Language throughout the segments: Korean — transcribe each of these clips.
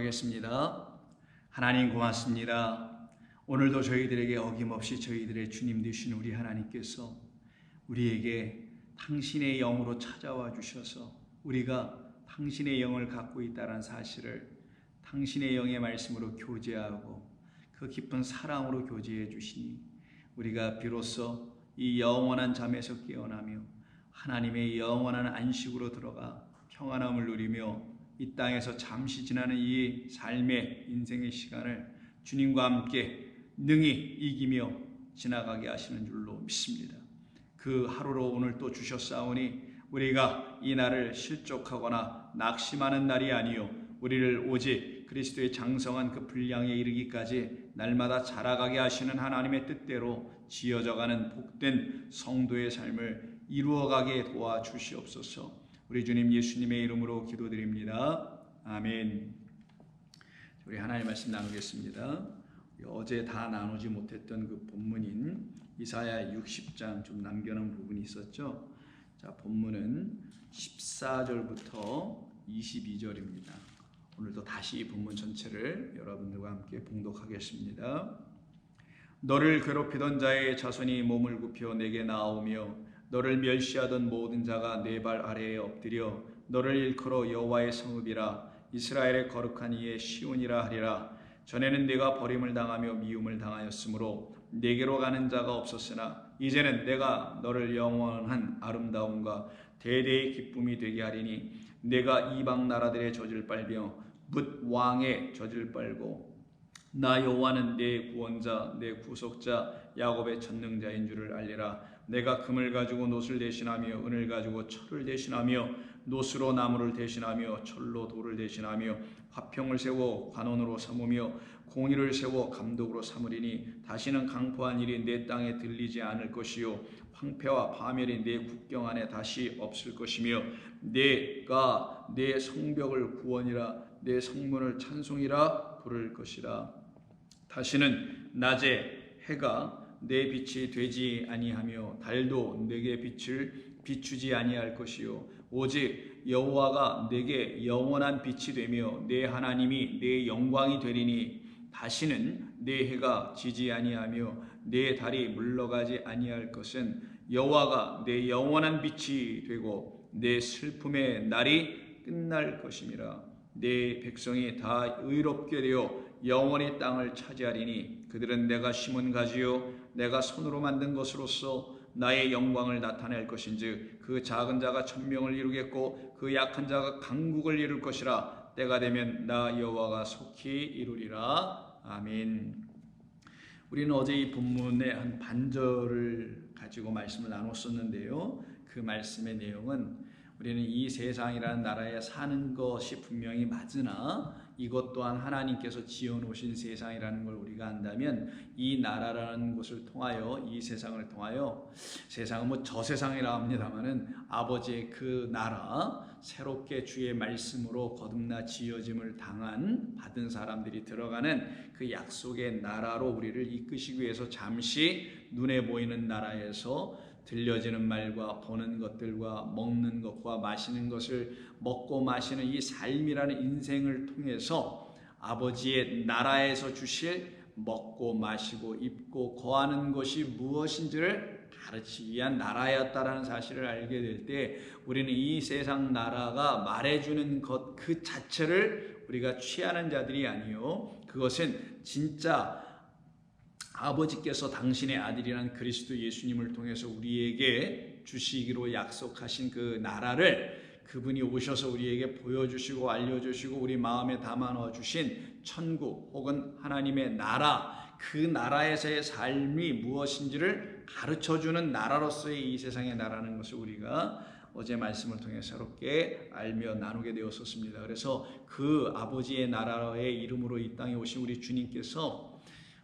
기도하겠습니다. 하나님 고맙습니다. 오늘도 저희들에게 어김없이 저희들의 주님 되신 우리 하나님께서 우리에게 당신의 영으로 찾아와 주셔서 우리가 당신의 영을 갖고 있다는 사실을 당신의 영의 말씀으로 교제하고 그 깊은 사랑으로 교제해 주시니 우리가 비로소 이 영원한 잠에서 깨어나며 하나님의 영원한 안식으로 들어가 평안함을 누리며 이 땅에서 잠시 지나는 이 삶의 인생의 시간을 주님과 함께 능히 이기며 지나가게 하시는 줄로 믿습니다. 그 하루로 오늘 또 주셨사오니 우리가 이 날을 실족하거나 낙심하는 날이 아니요 우리를 오직 그리스도의 장성한 그 분량에 이르기까지 날마다 자라가게 하시는 하나님의 뜻대로 지어져가는 복된 성도의 삶을 이루어가게 도와주시옵소서. 우리 주님 예수님의 이름으로 기도드립니다. 아멘. 우리 하나님 말씀 나누겠습니다. 어제 다 나누지 못했던 그 본문인 이사야 60장 좀 남겨놓은 부분이 있었죠. 자, 본문은 14절부터 22절입니다. 오늘도 다시 본문 전체를 여러분들과 함께 봉독하겠습니다. 너를 괴롭히던 자의 자손이 몸을 굽혀 내게 나아오며 너를 멸시하던 모든 자가 네 발 아래에 엎드려 너를 일컬어 여호와의 성읍이라 이스라엘의 거룩한 이의 시온이라 하리라. 전에는 네가 버림을 당하며 미움을 당하였으므로 네게로 가는 자가 없었으나 이제는 내가 너를 영원한 아름다움과 대대의 기쁨이 되게 하리니 내가 이방 나라들의 젖을 빨며 뭇 왕의 젖을 빨고 나 여호와는 내 구원자 내 구속자 야곱의 전능자인 줄을 알리라. 내가 금을 가지고 놋을 대신하며 은을 가지고 철을 대신하며 놋으로 나무를 대신하며 철로 돌을 대신하며 화평을 세워 관원으로 삼으며 공의를 세워 감독으로 삼으리니 다시는 강포한 일이 내 땅에 들리지 않을 것이요 황폐와 파멸이 내 국경 안에 다시 없을 것이며 내가 내 성벽을 구원이라 내 성문을 찬송이라 부를 것이라. 다시는 낮에 해가 내 빛이 되지 아니하며 달도 내게 빛을 비추지 아니할 것이요 오직 여호와가 내게 영원한 빛이 되며 내 하나님이 내 영광이 되리니 다시는 내 해가 지지 아니하며 내 달이 물러가지 아니할 것은 여호와가 내 영원한 빛이 되고 내 슬픔의 날이 끝날 것임이라. 내 백성이 다 의롭게 되어 영원히 땅을 차지하리니 그들은 내가 심은 가지요 내가 손으로 만든 것으로서 나의 영광을 나타낼 것인즉 그 작은 자가 천명을 이루겠고 그 약한 자가 강국을 이룰 것이라. 때가 되면 나 여호와가 속히 이루리라. 아멘. 우리는 어제 이 본문의 한 반절을 가지고 말씀을 나눴었는데요. 그 말씀의 내용은 우리는 이 세상이라는 나라에 사는 것이 분명히 맞으나 이것 또한 하나님께서 지어놓으신 세상이라는 걸 우리가 안다면 이 나라라는 것을 통하여 이 세상을 통하여 세상은 뭐 저 세상이라 합니다마는 아버지의 그 나라 새롭게 주의 말씀으로 거듭나 지어짐을 받은 사람들이 들어가는 그 약속의 나라로 우리를 이끄시기 위해서 잠시 눈에 보이는 나라에서 들려지는 말과 보는 것들과 먹는 것과 마시는 것을 먹고 마시는 이 삶이라는 인생을 통해서 아버지의 나라에서 주실 먹고 마시고 입고 거하는 것이 무엇인지를 가르치기 위한 나라였다라는 사실을 알게 될 때 우리는 이 세상 나라가 말해주는 것 그 자체를 우리가 취하는 자들이 아니요 그것은 진짜 아버지께서 당신의 아들이란 그리스도 예수님을 통해서 우리에게 주시기로 약속하신 그 나라를 그분이 오셔서 우리에게 보여주시고 알려주시고 우리 마음에 담아 넣어주신 천국 혹은 하나님의 나라 그 나라에서의 삶이 무엇인지를 가르쳐주는 나라로서의 이 세상의 나라는 것을 우리가 어제 말씀을 통해 새롭게 알며 나누게 되었었습니다. 그래서 그 아버지의 나라의 이름으로 이 땅에 오신 우리 주님께서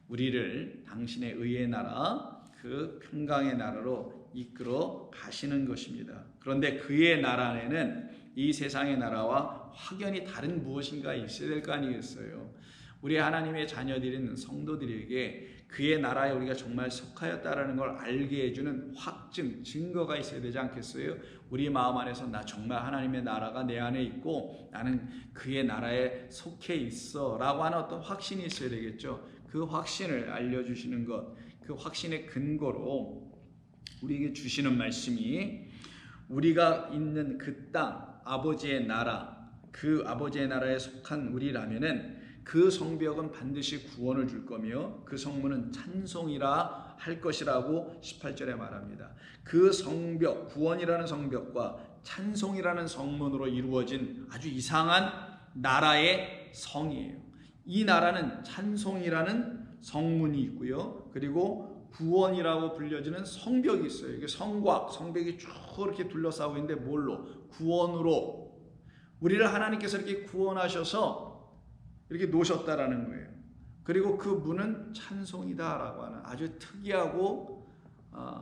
우리를 당신의 의의 나라, 그 평강의 나라로 이끌어 가시는 것입니다. 그런데 그의 나라 안에는 이 세상의 나라와 확연히 다른 무엇인가 있어야 될 거 아니겠어요? 우리 하나님의 자녀들인 성도들에게 그의 나라에 우리가 정말 속하였다라는 걸 알게 해주는 확증, 증거가 있어야 되지 않겠어요? 우리 마음 안에서 나 정말 하나님의 나라가 내 안에 있고 나는 그의 나라에 속해 있어 라고 하는 어떤 확신이 있어야 되겠죠. 그 확신을 알려주시는 것, 그 확신의 근거로 우리에게 주시는 말씀이 우리가 있는 그 땅, 아버지의 나라, 그 아버지의 나라에 속한 우리라면은 그 성벽은 반드시 구원을 줄 거며 그 성문은 찬송이라 할 것이라고 18절에 말합니다. 그 성벽, 구원이라는 성벽과 찬송이라는 성문으로 이루어진 아주 이상한 나라의 성이에요. 이 나라는 찬송이라는 성문이 있고요. 그리고 구원이라고 불려지는 성벽이 있어요. 이게 성곽, 성벽이 쭉 이렇게 둘러싸고 있는데 뭘로? 구원으로. 우리를 하나님께서 이렇게 구원하셔서 이렇게 놓으셨다라는 거예요. 그리고 그 문은 찬송이다라고 하는 아주 특이하고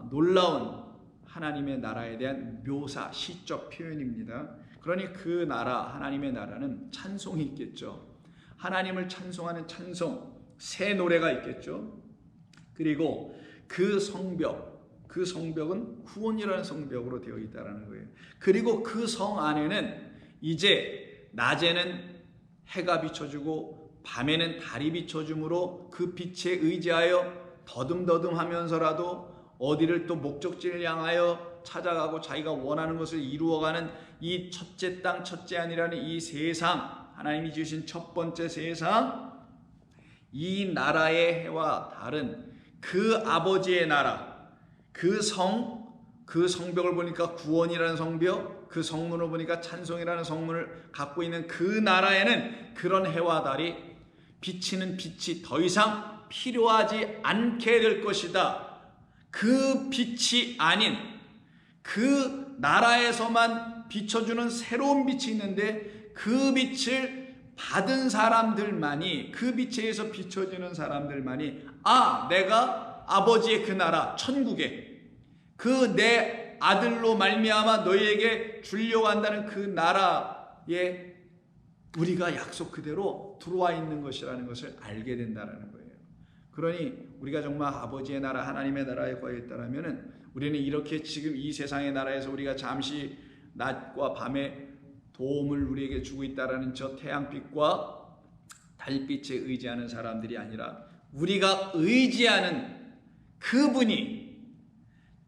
놀라운 하나님의 나라에 대한 묘사, 시적 표현입니다. 그러니 그 나라, 하나님의 나라는 찬송이 있겠죠. 하나님을 찬송하는 찬송, 새 노래가 있겠죠. 그리고 그 성벽, 그 성벽은 구원이라는 성벽으로 되어 있다는 거예요. 그리고 그 성 안에는 이제 낮에는 해가 비춰주고 밤에는 달이 비춰줌으로 그 빛에 의지하여 더듬더듬하면서라도 어디를 또 목적지를 향하여 찾아가고 자기가 원하는 것을 이루어가는 이 첫째 땅, 첫째 아니라는 이 세상, 하나님이 주신 첫 번째 세상, 이 나라의 해와 다른 그 아버지의 나라, 그 성벽을 보니까 구원이라는 성벽, 그 성문을 보니까 찬송이라는 성문을 갖고 있는 그 나라에는 그런 해와 달이 비치는 빛이 더 이상 필요하지 않게 될 것이다. 그 빛이 아닌 그 나라에서만 비춰주는 새로운 빛이 있는데 그 빛을 받은 사람들만이, 그 빛에 의해서 비춰지는 사람들만이 내가 아버지의 그 나라 천국에 그 내 아들로 말미암아 너희에게 주려고 한다는 그 나라에 우리가 약속 그대로 들어와 있는 것이라는 것을 알게 된다는 거예요. 그러니 우리가 정말 아버지의 나라, 하나님의 나라에 거해 있다면 우리는 이렇게 지금 이 세상의 나라에서 우리가 잠시 낮과 밤에 도움을 우리에게 주고 있다는 저 태양빛과 달빛에 의지하는 사람들이 아니라 우리가 의지하는 그분이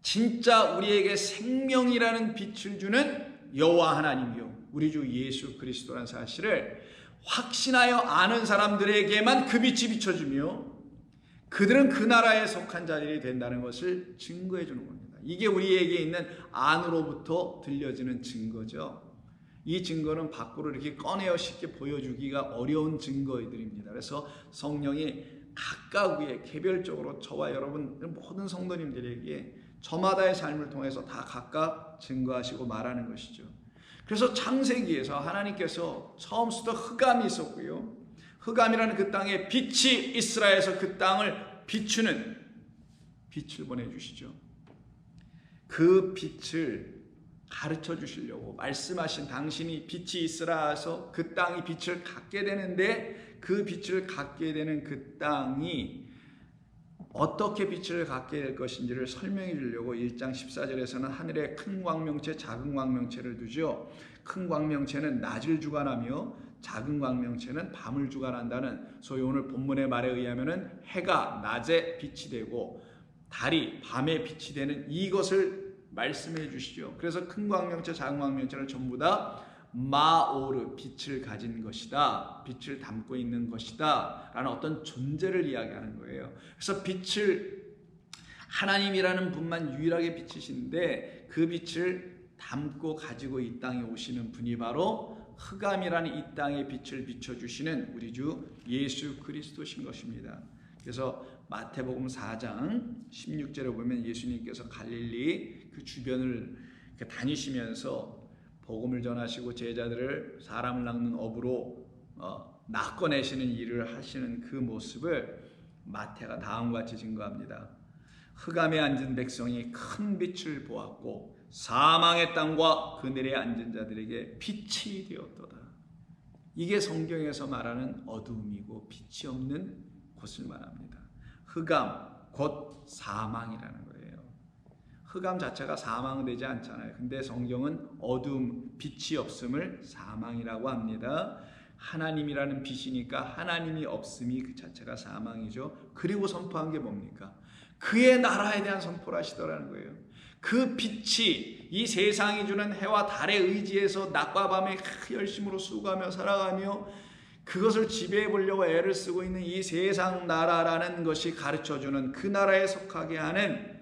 진짜 우리에게 생명이라는 빛을 주는 여호와 하나님이요 우리 주 예수 그리스도라는 사실을 확신하여 아는 사람들에게만 그 빛이 비춰주며 그들은 그 나라에 속한 자들이 된다는 것을 증거해 주는 겁니다. 이게 우리에게 있는 안으로부터 들려지는 증거죠. 이 증거는 밖으로 이렇게 꺼내어 쉽게 보여주기가 어려운 증거들입니다. 그래서 성령이 각각 위에 개별적으로 저와 여러분 모든 성도님들에게 저마다의 삶을 통해서 다 각각 증거하시고 말하는 것이죠. 그래서 창세기에서 하나님께서 처음부터 흑암이 있었고요. 흑암이라는 그 땅에 빛이 이스라엘에서 그 땅을 비추는 빛을 보내주시죠. 그 빛을 가르쳐 주시려고 말씀하신 당신이 빛이 있으라서 그 땅이 빛을 갖게 되는데 그 빛을 갖게 되는 그 땅이 어떻게 빛을 갖게 될 것인지를 설명해 주려고 1장 14절에서는 하늘에 큰 광명체, 작은 광명체를 두죠. 큰 광명체는 낮을 주관하며 작은 광명체는 밤을 주관한다는, 소위 오늘 본문의 말에 의하면은 해가 낮에 빛이 되고 달이 밤에 빛이 되는 이것을 말씀해 주시죠. 그래서 큰 광명체, 작은 광명체는 전부 다 마오르, 빛을 가진 것이다, 빛을 담고 있는 것이다 라는 어떤 존재를 이야기하는 거예요. 그래서 빛을 하나님이라는 분만 유일하게 비치시는데 그 빛을 담고 가지고 이 땅에 오시는 분이 바로 흑암이라는 이 땅의 빛을 비춰주시는 우리 주 예수 그리스도신 것입니다. 그래서 마태복음 4장 16절에 보면 예수님께서 갈릴리 그 주변을 다니시면서 복음을 전하시고 제자들을 사람을 낚는 업으로 낚아내시는 일을 하시는 그 모습을 마태가 다음과 같이 증거합니다. 흑암에 앉은 백성이 큰 빛을 보았고 사망의 땅과 그늘에 앉은 자들에게 빛이 되었도다. 이게 성경에서 말하는 어두움이고 빛이 없는 곳을 말합니다. 흑암 곧 사망이라는 거예요. 흑암 자체가 사망은 되지 않잖아요. 근데 성경은 어둠, 빛이 없음을 사망이라고 합니다. 하나님이라는 빛이니까 하나님이 없음이 그 자체가 사망이죠. 그리고 선포한 게 뭡니까? 그의 나라에 대한 선포를 하시더라는 거예요. 그 빛이 이 세상이 주는 해와 달에 의지해서 낮과 밤에 열심으로 수고하며 살아가며 그것을 지배해 보려고 애를 쓰고 있는 이 세상 나라라는 것이 가르쳐주는 그 나라에 속하게 하는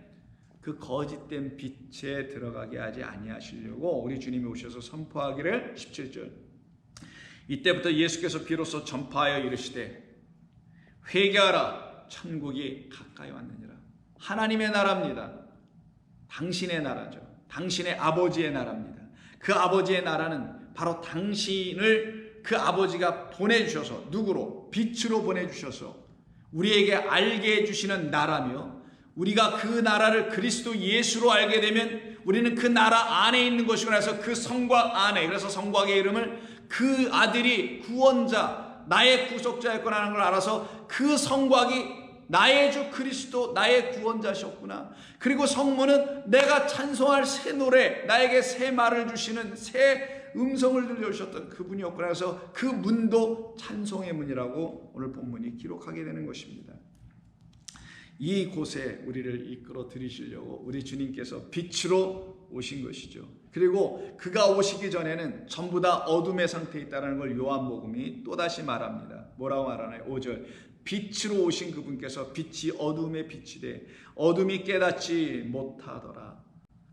그 거짓된 빛에 들어가게 하지 아니하시려고 우리 주님이 오셔서 선포하기를 17절 이때부터 예수께서 비로소 전파하여 이르시되 회개하라 천국이 가까이 왔느니라. 하나님의 나라입니다. 당신의 나라죠. 당신의 아버지의 나라입니다. 그 아버지의 나라는 바로 당신을 그 아버지가 보내주셔서 누구로? 빛으로 보내주셔서 우리에게 알게 해주시는 나라며 우리가 그 나라를 그리스도 예수로 알게 되면 우리는 그 나라 안에 있는 것이고 해서 그 성곽 안에 그래서 성곽의 이름을 그 아들이 구원자 나의 구속자였구나 하는 걸 알아서 그 성곽이 나의 주 그리스도 나의 구원자셨구나. 그리고 성문은 내가 찬송할 새 노래 나에게 새 말을 주시는 새 음성을 들려주셨던 그분이었구나 해서 그 문도 찬송의 문이라고 오늘 본문이 기록하게 되는 것입니다. 이 곳에 우리를 이끌어 들이시려고 우리 주님께서 빛으로 오신 것이죠. 그리고 그가 오시기 전에는 전부 다 어둠의 상태에 있다는 걸 요한복음이 또다시 말합니다. 뭐라고 말하나요? 5절 빛으로 오신 그분께서 빛이 어둠의 빛이 돼 어둠이 깨닫지 못하더라.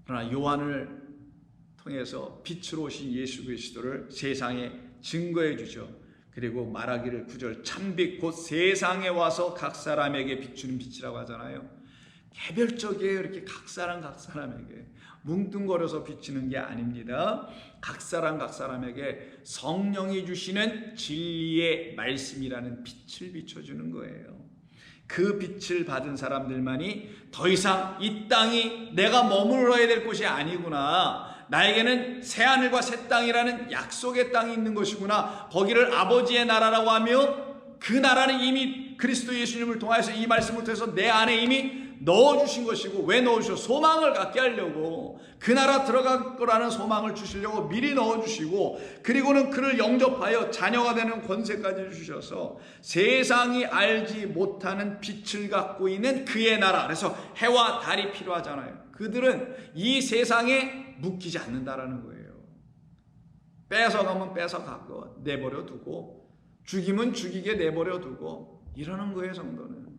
그러나 요한을 통해서 빛으로 오신 예수 그리스도를 세상에 증거해 주죠. 그리고 말하기를 9절 참빛 곧 세상에 와서 각 사람에게 비추는 빛이라고 하잖아요. 개별적이에요. 이렇게 각 사람에게 뭉뚱거려서 비치는 게 아닙니다. 각 사람에게 성령이 주시는 진리의 말씀이라는 빛을 비춰주는 거예요. 그 빛을 받은 사람들만이 더 이상 이 땅이 내가 머물러야 될 곳이 아니구나. 나에게는 새하늘과 새 땅이라는 약속의 땅이 있는 것이구나. 거기를 아버지의 나라라고 하며 그 나라는 이미 그리스도 예수님을 통하여서 이 말씀을 통해서 내 안에 이미 넣어주신 것이고 왜 넣으셔? 소망을 갖게 하려고 그 나라 들어갈 거라는 소망을 주시려고 미리 넣어주시고 그리고는 그를 영접하여 자녀가 되는 권세까지 주셔서 세상이 알지 못하는 빛을 갖고 있는 그의 나라. 그래서 해와 달이 필요하잖아요. 그들은 이 세상에 묶이지 않는다라는 거예요. 뺏어가면 뺏어가고 내버려 두고 죽이면 죽이게 내버려 두고 이러는 거예요. 성도는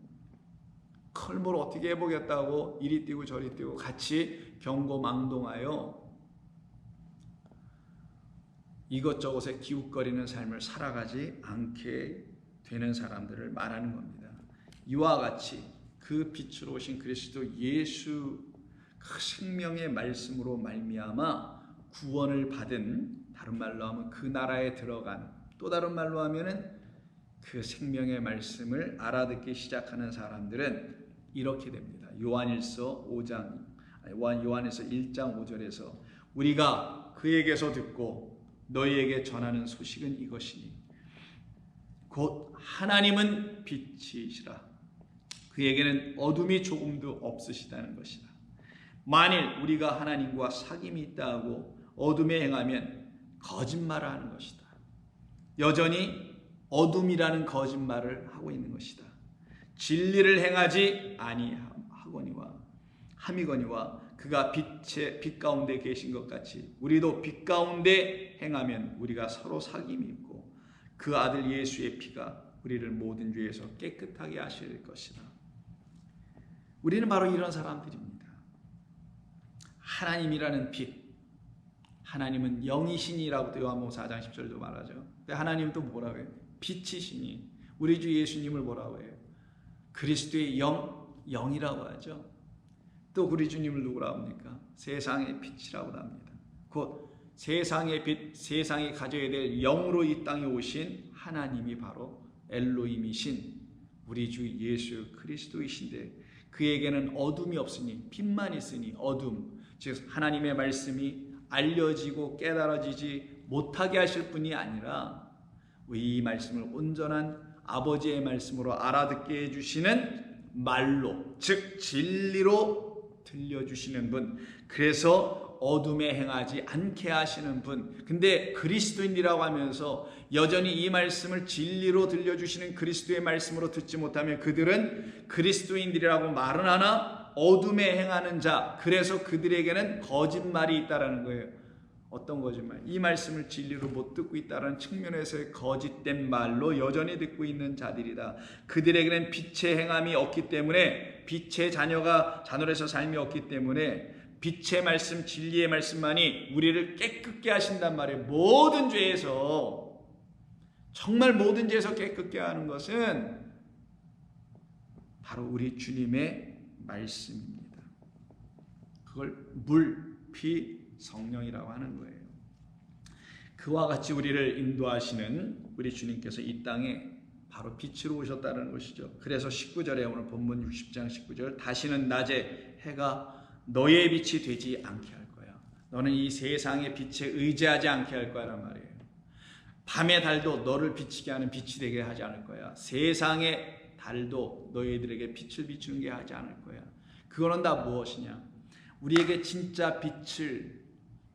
컬물 어떻게 해보겠다고 이리 뛰고 저리 뛰고 같이 경고망동하여 이것저것에 기웃거리는 삶을 살아가지 않게 되는 사람들을 말하는 겁니다. 이와 같이 그 빛으로 오신 그리스도 예수 그 생명의 말씀으로 말미암아 구원을 받은 다른 말로 하면 그 나라에 들어간 또 다른 말로 하면은 그 생명의 말씀을 알아듣기 시작하는 사람들은 이렇게 됩니다. 요한일서 1장 5절에서 우리가 그에게서 듣고 너희에게 전하는 소식은 이것이니 곧 하나님은 빛이시라. 그에게는 어둠이 조금도 없으시다는 것이다. 만일 우리가 하나님과 사귐이 있다 하고 어둠에 행하면 거짓말을 하는 것이다. 여전히 어둠이라는 거짓말을 하고 있는 것이다. 진리를 행하지 함이거니와 그가 빛 가운데 계신 것 같이 우리도 빛 가운데 행하면 우리가 서로 사귐이 있고 그 아들 예수의 피가 우리를 모든 죄에서 깨끗하게 하실 것이다. 우리는 바로 이런 사람들입니다. 하나님이라는 빛, 하나님은 영이시니라고 요한복음 4장 10절도 말하죠. 근데 하나님은 또 뭐라고 해요? 빛이시니 우리 주 예수님을 뭐라고 해요? 그리스도의 영이라고 하죠. 또 우리 주님을 누구라고 합니까? 세상의 빛이라고 합니다. 곧 세상의 빛, 세상이 가져야 될 영으로 이 땅에 오신 하나님이 바로 엘로힘이신 우리 주 예수 그리스도이신데 그에게는 어둠이 없으니 빛만 있으니 어둠, 즉 하나님의 말씀이 알려지고 깨달아지지 못하게 하실 뿐이 아니라 이 말씀을 온전한 아버지의 말씀으로 알아듣게 해주시는 말로, 즉 진리로 들려주시는 분, 그래서 어둠에 행하지 않게 하시는 분. 근데 그리스도인이라고 하면서 여전히 이 말씀을 진리로 들려주시는 그리스도의 말씀으로 듣지 못하면 그들은 그리스도인들이라고 말은 하나 어둠에 행하는 자, 그래서 그들에게는 거짓말이 있다라는 거예요. 어떤 거짓말? 이 말씀을 진리로 못 듣고 있다는 측면에서의 거짓된 말로 여전히 듣고 있는 자들이다. 그들에게는 빛의 행함이 없기 때문에, 빛의 자녀로서 삶이 없기 때문에 빛의 말씀, 진리의 말씀만이 우리를 깨끗게 하신단 말이에요. 모든 죄에서, 정말 모든 죄에서 깨끗게 하는 것은 바로 우리 주님의 말씀입니다. 그걸 물, 피, 성령이라고 하는 거예요. 그와 같이 우리를 인도하시는 우리 주님께서 이 땅에 바로 빛으로 오셨다는 것이죠. 그래서 19절에 오늘 본문 60장 19절, 다시는 낮에 해가 너의 빛이 되지 않게 할 거야. 너는 이 세상의 빛에 의지하지 않게 할 거란 말이에요. 밤의 달도 너를 비치게 하는 빛이 되게 하지 않을 거야. 세상의 달도 너희들에게 빛을 비추는 게 하지 않을 거야. 그거는 다 무엇이냐? 우리에게 진짜 빛을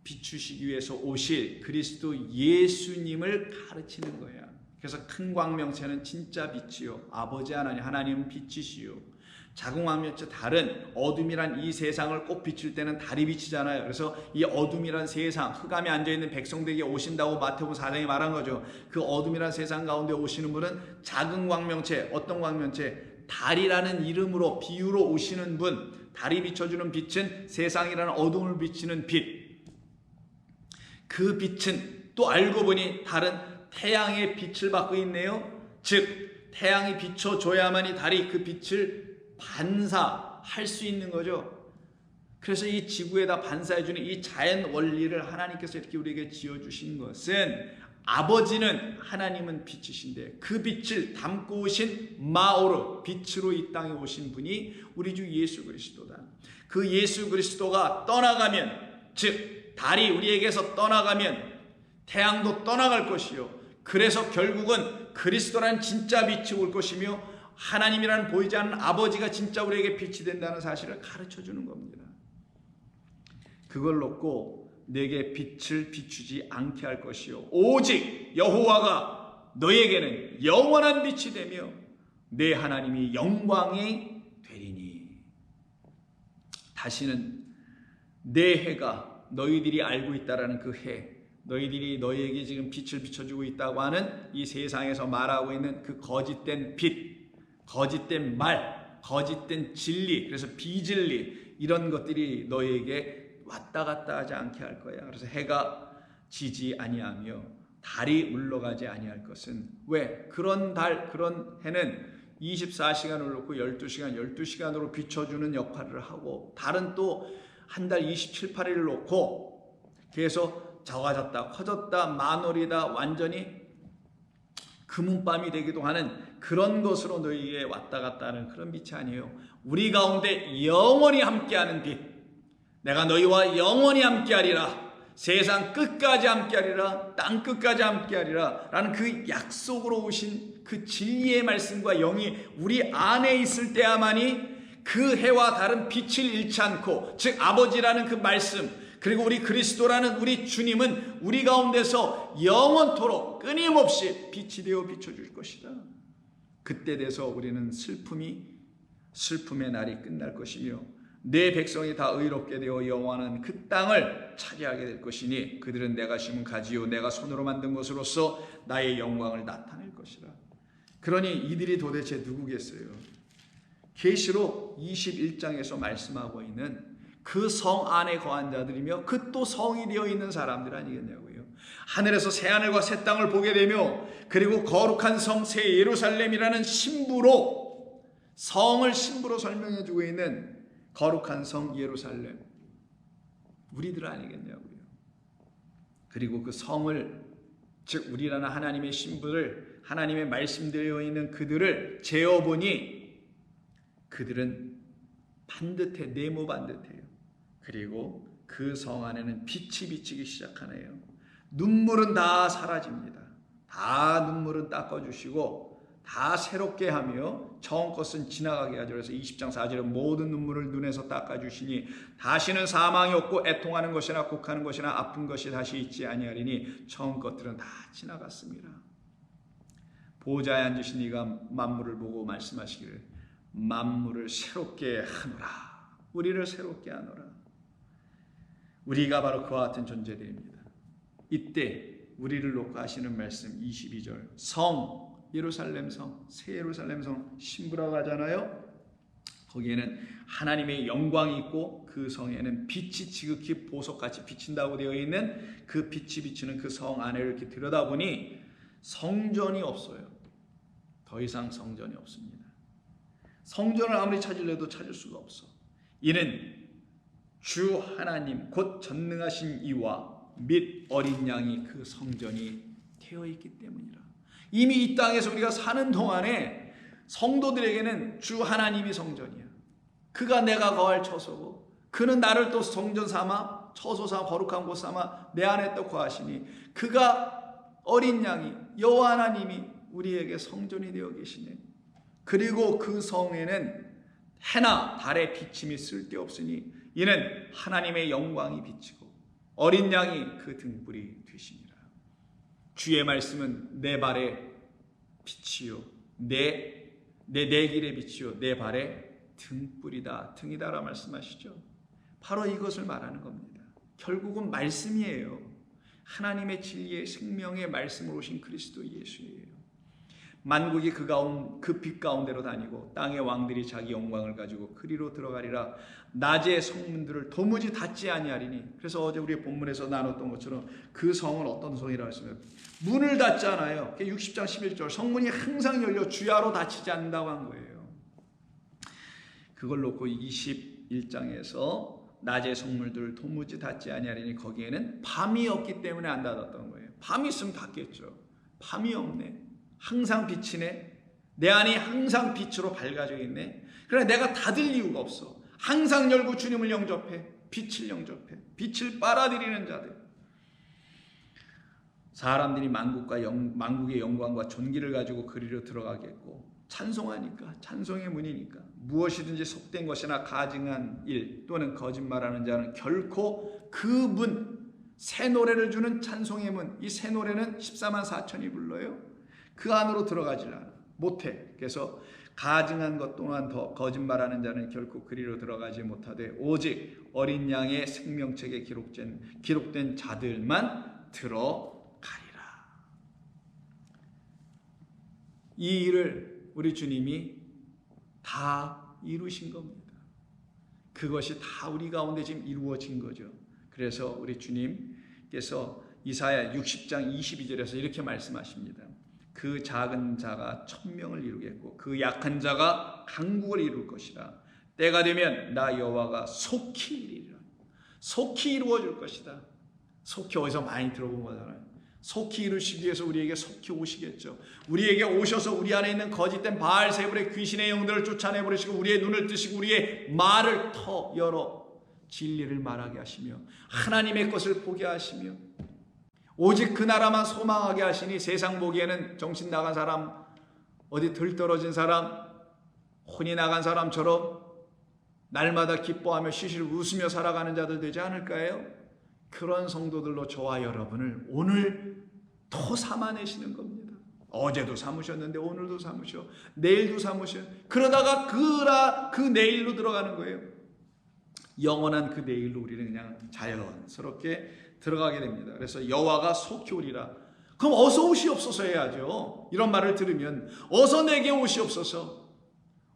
비추시기 위해서 오실 그리스도 예수님을 가르치는 거야. 그래서 큰 광명체는 진짜 빛이요, 아버지 하나님은 빛이시요. 작은 광명체 달은 어둠이란 이 세상을 꼭 비출 때는 달이 비치잖아요. 그래서 이 어둠이란 세상, 흑암에 앉아있는 백성들에게 오신다고 마태복음 4장에 말한 거죠. 그 어둠이란 세상 가운데 오시는 분은 작은 광명체, 어떤 광명체? 달이라는 이름으로, 비유로 오시는 분. 달이 비춰주는 빛은 세상이라는 어둠을 비치는 빛. 그 빛은 또 알고 보니 달은 태양의 빛을 받고 있네요. 즉 태양이 비춰줘야만이 달이 그 빛을 반사할 수 있는 거죠. 그래서 이 지구에다 반사해주는 이 자연 원리를 하나님께서 이렇게 우리에게 지어주신 것은, 아버지는 하나님은 빛이신데 그 빛을 담고 오신 마오르, 빛으로 이 땅에 오신 분이 우리 주 예수 그리스도다. 그 예수 그리스도가 떠나가면, 즉 달이 우리에게서 떠나가면 태양도 떠나갈 것이요, 그래서 결국은 그리스도란 진짜 빛이 올 것이며 하나님이라는 보이지 않는 아버지가 진짜 우리에게 빛이 된다는 사실을 가르쳐 주는 겁니다. 그걸 놓고 내게 빛을 비추지 않게 할 것이요, 오직 여호와가 너에게는 영원한 빛이 되며 내 하나님이 영광이 되리니. 다시는 내 해가, 너희들이 알고 있다라는 그 해, 너희들이 너희에게 지금 빛을 비춰주고 있다고 하는 이 세상에서 말하고 있는 그 거짓된 빛, 거짓된 말, 거짓된 진리, 그래서 비진리, 이런 것들이 너희에게 왔다 갔다 하지 않게 할 거야. 그래서 해가 지지 아니하며 달이 물러가지 아니할 것은, 왜? 그런 달, 그런 해는 24시간을 놓고 12시간으로 비춰주는 역할을 하고, 달은 또 한 달 27, 8일을 놓고 그래서 작아졌다, 커졌다, 만월이다, 완전히 금은밤이 되기도 하는 그런 것으로 너희에게 왔다 갔다 하는 그런 빛이 아니에요. 우리 가운데 영원히 함께하는 빛, 내가 너희와 영원히 함께하리라, 세상 끝까지 함께하리라, 땅 끝까지 함께하리라 라는 그 약속으로 오신 그 진리의 말씀과 영이 우리 안에 있을 때야만이 그 해와 다른 빛을 잃지 않고, 즉 아버지라는 그 말씀, 그리고 우리 그리스도라는 우리 주님은 우리 가운데서 영원토록 끊임없이 빛이 되어 비춰줄 것이다. 그때 돼서 우리는 슬픔의 날이 끝날 것이며 내 백성이 다 의롭게 되어 영원한 그 땅을 차지하게 될 것이니 그들은 내가 심은 가지요 내가 손으로 만든 것으로서 나의 영광을 나타낼 것이라. 그러니 이들이 도대체 누구겠어요? 계시록 21장에서 말씀하고 있는 그 성 안에 거한 자들이며 그 또 성이 되어 있는 사람들 아니겠냐고요. 하늘에서 새하늘과 새 땅을 보게 되며, 그리고 거룩한 성 새 예루살렘이라는 신부로, 성을 신부로 설명해 주고 있는 거룩한 성 예루살렘, 우리들 아니겠냐고요. 그리고 그 성을, 즉 우리라는 하나님의 신부를, 하나님의 말씀되어 있는 그들을 재어보니 그들은 반듯해, 네모 반듯해요. 그리고 그 성 안에는 빛이 비치기 시작하네요. 눈물은 다 사라집니다. 다 눈물은 닦아주시고 다 새롭게 하며 처음 것은 지나가게 하죠. 그래서 20장 4절에 모든 눈물을 눈에서 닦아주시니 다시는 사망이 없고 애통하는 것이나 곡하는 것이나 아픈 것이 다시 있지 아니하리니 처음 것들은 다 지나갔습니다. 보좌에 앉으신 이가 만물을 보고 말씀하시기를 만물을 새롭게 하노라. 우리를 새롭게 하노라. 우리가 바로 그와 같은 존재들입니다. 이때 우리를 놓고 하시는 말씀 22절 성 예루살렘 성, 새 예루살렘 성 신부라고 하잖아요. 거기에는 하나님의 영광이 있고 그 성에는 빛이 지극히 보석같이 비친다고 되어 있는 그 빛이 비치는 그 성 안을 이렇게 들여다보니 성전이 없어요. 더 이상 성전이 없습니다. 성전을 아무리 찾으려도 찾을 수가 없어. 이는 주 하나님 곧 전능하신 이와 및 어린 양이 그 성전이 되어 있기 때문이라. 이미 이 땅에서 우리가 사는 동안에 성도들에게는 주 하나님이 성전이야. 그가 내가 거할 처소고 그는 나를 또 성전 삼아 처소 삼아 거룩한 곳 삼아 내 안에 또 거하시니 그가 어린 양이 여호와 하나님이 우리에게 성전이 되어 계시네. 그리고 그 성에는 해나 달의 비침이 쓸데없으니 이는 하나님의 영광이 비치고 어린 양이 그 등불이 되시니라. 주의 말씀은 내 발의 빛이요 내 길의 빛이요 내 발의 등불이다 등이다라 말씀하시죠. 바로 이것을 말하는 겁니다. 결국은 말씀이에요. 하나님의 진리의 생명의 말씀으로 오신 그리스도 예수예요. 만국이 그 빛 가운데로 다니고 땅의 왕들이 자기 영광을 가지고 그리로 들어가리라. 낮의 성문들을 도무지 닫지 아니하리니. 그래서 어제 우리 본문에서 나눴던 것처럼 그 성은 어떤 성이라고 했습니까? 문을 닫지 않아요. 60장 11절 성문이 항상 열려 주야로 닫히지 않는다고 한 거예요. 그걸 놓고 21장에서 낮의 성문들을 도무지 닫지 아니하리니 거기에는 밤이 없기 때문에 안 닫았던 거예요. 밤이 있으면 닫겠죠. 밤이 없네. 항상 비치네. 내 안이 항상 빛으로 밝아져 있네. 그러나 내가 닫을 이유가 없어. 항상 열고 주님을 영접해. 빛을 영접해. 빛을 빨아들이는 자들. 사람들이 만국의 영광과 존귀를 가지고 그리로 들어가겠고 찬송하니까 찬송의 문이니까 무엇이든지 속된 것이나 가증한 일 또는 거짓말하는 자는 결코 그 문, 새 노래를 주는 찬송의 문, 이 새 노래는 14만 4천이 불러요. 그 안으로 들어가지 못해. 그래서 가증한 것 또한 더 거짓말하는 자는 결코 그리로 들어가지 못하되 오직 어린 양의 생명책에 기록된 자들만 들어가리라. 이 일을 우리 주님이 다 이루신 겁니다. 그것이 다 우리 가운데 지금 이루어진 거죠. 그래서 우리 주님께서 이사야 60장 22절에서 이렇게 말씀하십니다. 그 작은 자가 1000명을 이루겠고 그 약한 자가 강국을 이룰 것이라. 때가 되면 나 여호와가 속히 이루리라. 속히 이루어질 것이다. 속히 어디서 많이 들어본 거잖아요. 속히 이루시기 위해서 우리에게 속히 오시겠죠. 우리에게 오셔서 우리 안에 있는 거짓된 바알세불의 귀신의 영들을 쫓아내버리시고 우리의 눈을 뜨시고 우리의 말을 터 열어 진리를 말하게 하시며 하나님의 것을 보게 하시며 오직 그 나라만 소망하게 하시니 세상 보기에는 정신 나간 사람, 어디 들떨어진 사람, 혼이 나간 사람처럼 날마다 기뻐하며 시실 웃으며 살아가는 자들 되지 않을까요? 그런 성도들로 저와 여러분을 오늘 더 삼아내시는 겁니다. 어제도 삼으셨는데 오늘도 삼으셔, 내일도 삼으셔. 그러다가 그 내일로 들어가는 거예요. 영원한 그 내일로 우리는 그냥 자연스럽게 들어가게 됩니다. 그래서 여호와가 속히 오리라. 그럼 어서 오시옵소서 해야죠. 이런 말을 들으면 어서 내게 오시옵소서.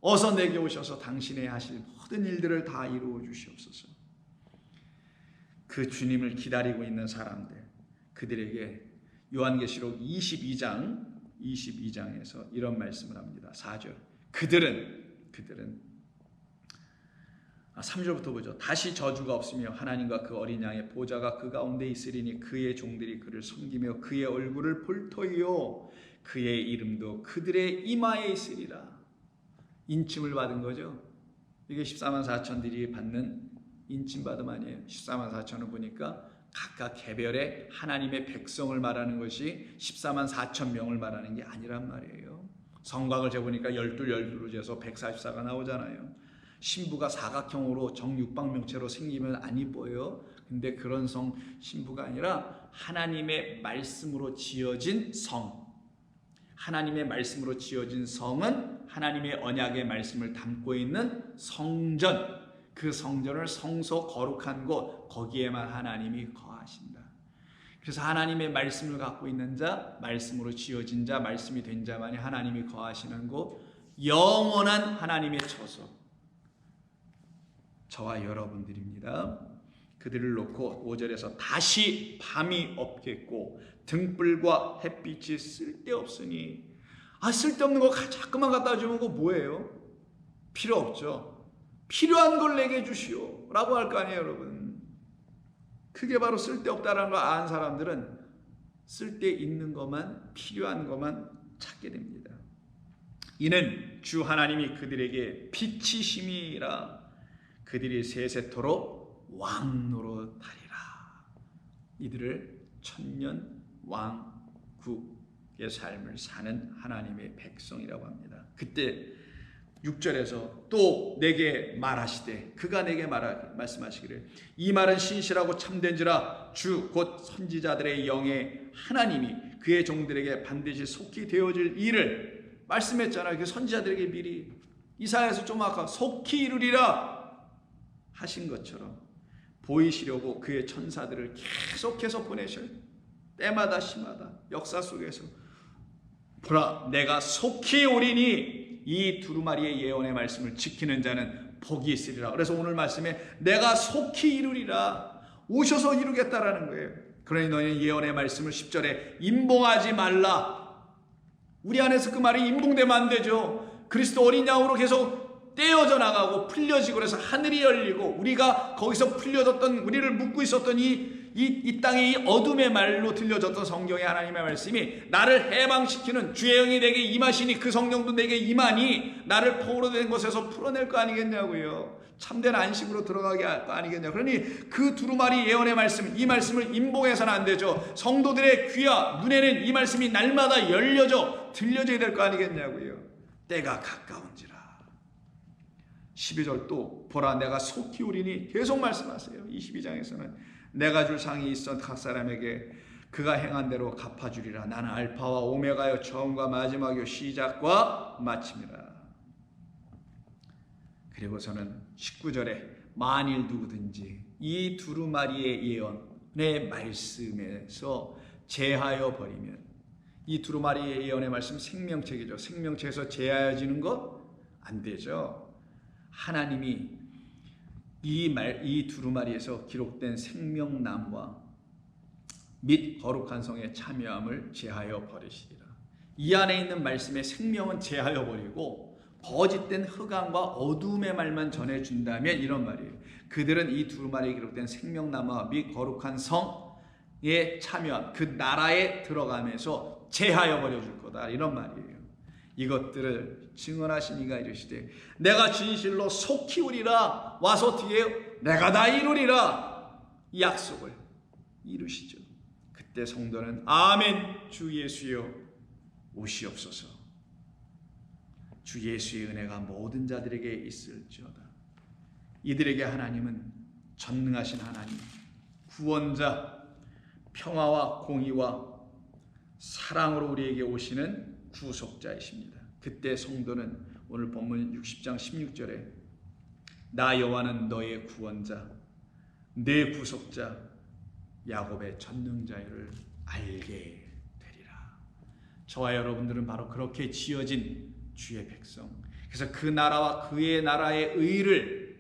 어서 내게 오셔서 당신의 하실 모든 일들을 다 이루어 주시옵소서. 그 주님을 기다리고 있는 사람들, 그들에게 요한계시록 22장에서 이런 말씀을 합니다. 4절. 그들은 3절부터 보죠. 다시 저주가 없으며 하나님과 그 어린 양의 보좌가 그 가운데 있으리니 그의 종들이 그를 섬기며 그의 얼굴을 볼 터이요 그의 이름도 그들의 이마에 있으리라. 인침을 받은 거죠. 이게 14만 4천들이 받는 인침받음 아니에요. 14만 4천을 보니까 각각 개별의 하나님의 백성을 말하는 것이 14만 4천 명을 말하는 게 아니란 말이에요. 성곽을 재보니까 12로 재서 144가 나오잖아요. 신부가 사각형으로 정육방명체로 생기면 안 이뻐요. 근데 그런 신부가 아니라 하나님의 말씀으로 지어진 성. 하나님의 말씀으로 지어진 성은 하나님의 언약의 말씀을 담고 있는 성전. 그 성전을 성소 거룩한 곳, 거기에만 하나님이 거하신다. 그래서 하나님의 말씀을 갖고 있는 자, 말씀으로 지어진 자, 말씀이 된 자만이 하나님이 거하시는 곳, 영원한 하나님의 처소, 저와 여러분들입니다. 그들을 놓고 5절에서 다시 밤이 없겠고 등불과 햇빛이 쓸데없으니, 쓸데없는 거 자꾸만 갖다 주면 그거 뭐예요? 필요 없죠. 필요한 걸 내게 주시오 라고 할 거 아니에요, 여러분. 그게 바로 쓸데없다라는 걸 아는 사람들은 쓸데있는 것만, 필요한 것만 찾게 됩니다. 이는 주 하나님이 그들에게 빛이심이라 그들이 세세토록 왕노릇하리라. 이들을 천년 왕국의 삶을 사는 하나님의 백성이라고 합니다. 그때 6절에서 또 내게 말하시되, 그가 내게 말씀하시기를 이 말은 신실하고 참된지라 주 곧 선지자들의 영의 하나님이 그의 종들에게 반드시 속히 되어질 일을 말씀했잖아요. 그 선지자들에게 미리 이사야에서 좀 아까 속히 이루리라 하신 것처럼 보이시려고 그의 천사들을 계속해서 보내셔요. 때마다 시마다 역사 속에서 보라 내가 속히 오리니 이 두루마리의 예언의 말씀을 지키는 자는 복이 있으리라. 그래서 오늘 말씀에 내가 속히 이루리라, 오셔서 이루겠다라는 거예요. 그러니 너희는 예언의 말씀을 10절에 임봉하지 말라. 우리 안에서 그 말이 임봉되면 안 되죠. 그리스도 어린 양으로 계속 떼어져 나가고 풀려지고 그래서 하늘이 열리고 우리가 거기서 풀려졌던, 우리를 묶고 있었던 이 땅의 이 어둠의 말로 들려졌던 성경의 하나님의 말씀이 나를 해방시키는 주의 영이 내게 임하시니 그 성령도 내게 임하니 나를 포로된 곳에서 풀어낼 거 아니겠냐고요. 참된 안식으로 들어가게 할 거 아니겠냐. 그러니 그 두루마리 예언의 말씀, 이 말씀을 임봉해서는 안 되죠. 성도들의 귀와 눈에는 이 말씀이 날마다 열려져 들려져야 될 거 아니겠냐고요. 때가 가까운지라. 12절 또 보라 내가 속히 오리니 계속 말씀하세요. 22장에서는 내가 줄 상이 있어 각 사람에게 그가 행한 대로 갚아주리라. 나는 알파와 오메가요 처음과 마지막이요 시작과 마침이라. 그리고서는 19절에 만일 누구든지 이 두루마리의 예언의 말씀에서 제하여 버리면, 이 두루마리의 예언의 말씀 생명책이죠. 생명책에서 제하여지는 것 안 되죠. 하나님이 이 두루마리에서 기록된 생명나무와 및 거룩한 성의 참여함을 제하여 버리시리라. 이 안에 있는 말씀의 생명은 제하여 버리고 거짓된 흑암과 어둠의 말만 전해준다면 이런 말이에요. 그들은 이 두루마리에 기록된 생명나무와 및 거룩한 성의 참여함, 그 나라에 들어가면서 제하여 버려줄 거다, 이런 말이에요. 이것들을 증언하신 이가 이르시되 내가 진실로 속히 오리라. 와서 뒤에 내가 다 이루리라. 이 약속을 이루시죠. 그때 성도는 아멘 주 예수여 오시옵소서. 주 예수의 은혜가 모든 자들에게 있을지어다. 이들에게 하나님은 전능하신 하나님, 구원자, 평화와 공의와 사랑으로 우리에게 오시는 구속자이십니다. 그때 성도는 오늘 본문 60장 16절에 나 여호와는 너의 구원자, 내 구속자, 야곱의 전능자를 알게 되리라. 저와 여러분들은 바로 그렇게 지어진 주의 백성, 그래서 그 나라와 그의 나라의 의를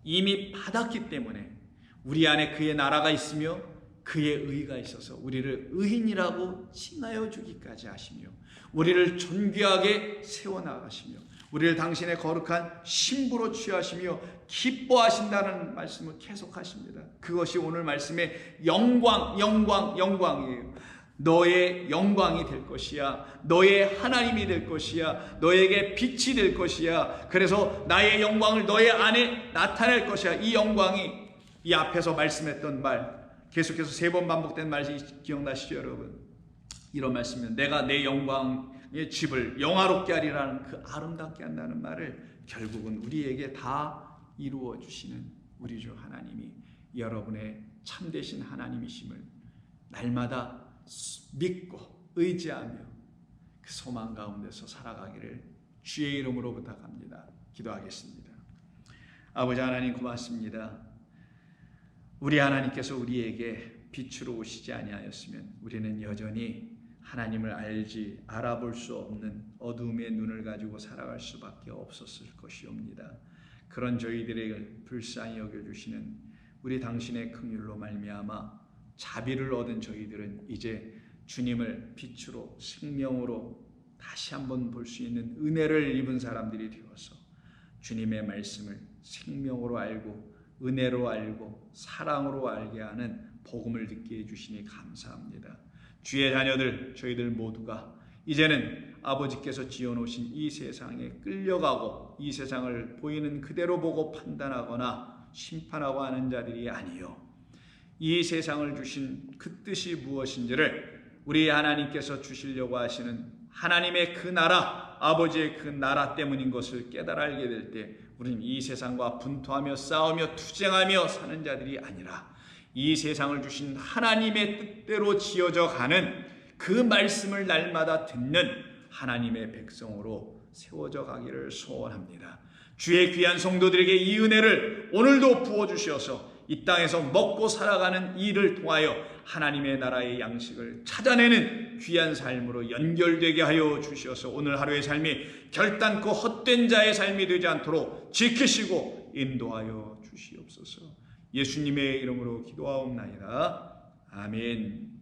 이미 받았기 때문에 우리 안에 그의 나라가 있으며 그의 의가 있어서 우리를 의인이라고 칭하여 주기까지 하시며 우리를 존귀하게 세워나가시며 우리를 당신의 거룩한 신부로 취하시며 기뻐하신다는 말씀을 계속하십니다. 그것이 오늘 말씀의 영광이에요. 너의 영광이 될 것이야. 너의 하나님이 될 것이야. 너에게 빛이 될 것이야. 그래서 나의 영광을 너의 안에 나타낼 것이야. 이 영광이, 이 앞에서 말씀했던 말, 계속해서 3번 반복된 말이 기억나시죠, 여러분? 이런 말씀이면 내가 내 영광을 집을 영화롭게 하리라는 그 아름답게 한다는 말을 결국은 우리에게 다 이루어 주시는 우리 주 하나님이 여러분의 참되신 하나님이심을 날마다 믿고 의지하며 그 소망 가운데서 살아가기를 주의 이름으로 부탁합니다. 기도하겠습니다. 아버지 하나님 고맙습니다. 우리 하나님께서 우리에게 빛으로 오시지 아니하였으면 우리는 여전히 하나님을 알아볼 수 없는 어둠의 눈을 가지고 살아갈 수밖에 없었을 것이옵니다. 그런 저희들에게 불쌍히 여겨주시는 우리 당신의 긍휼로 말미암아 자비를 얻은 저희들은 이제 주님을 빛으로 생명으로 다시 한번 볼 수 있는 은혜를 입은 사람들이 되어서 주님의 말씀을 생명으로 알고 은혜로 알고 사랑으로 알게 하는 복음을 듣게 해주시니 감사합니다. 주의 자녀들 저희들 모두가 이제는 아버지께서 지어놓으신 이 세상에 끌려가고 이 세상을 보이는 그대로 보고 판단하거나 심판하고 하는 자들이 아니요 이 세상을 주신 그 뜻이 무엇인지를 우리 하나님께서 주시려고 하시는 하나님의 그 나라, 아버지의 그 나라 때문인 것을 깨달아 알게 될 때 우리는 이 세상과 분투하며 싸우며 투쟁하며 사는 자들이 아니라 이 세상을 주신 하나님의 뜻대로 지어져 가는 그 말씀을 날마다 듣는 하나님의 백성으로 세워져 가기를 소원합니다. 주의 귀한 성도들에게 이 은혜를 오늘도 부어주셔서 이 땅에서 먹고 살아가는 일을 통하여 하나님의 나라의 양식을 찾아내는 귀한 삶으로 연결되게 하여 주셔서 오늘 하루의 삶이 결단코 헛된 자의 삶이 되지 않도록 지키시고 인도하여 주시옵소서. 예수님의 이름으로 기도하옵나이다. 아멘.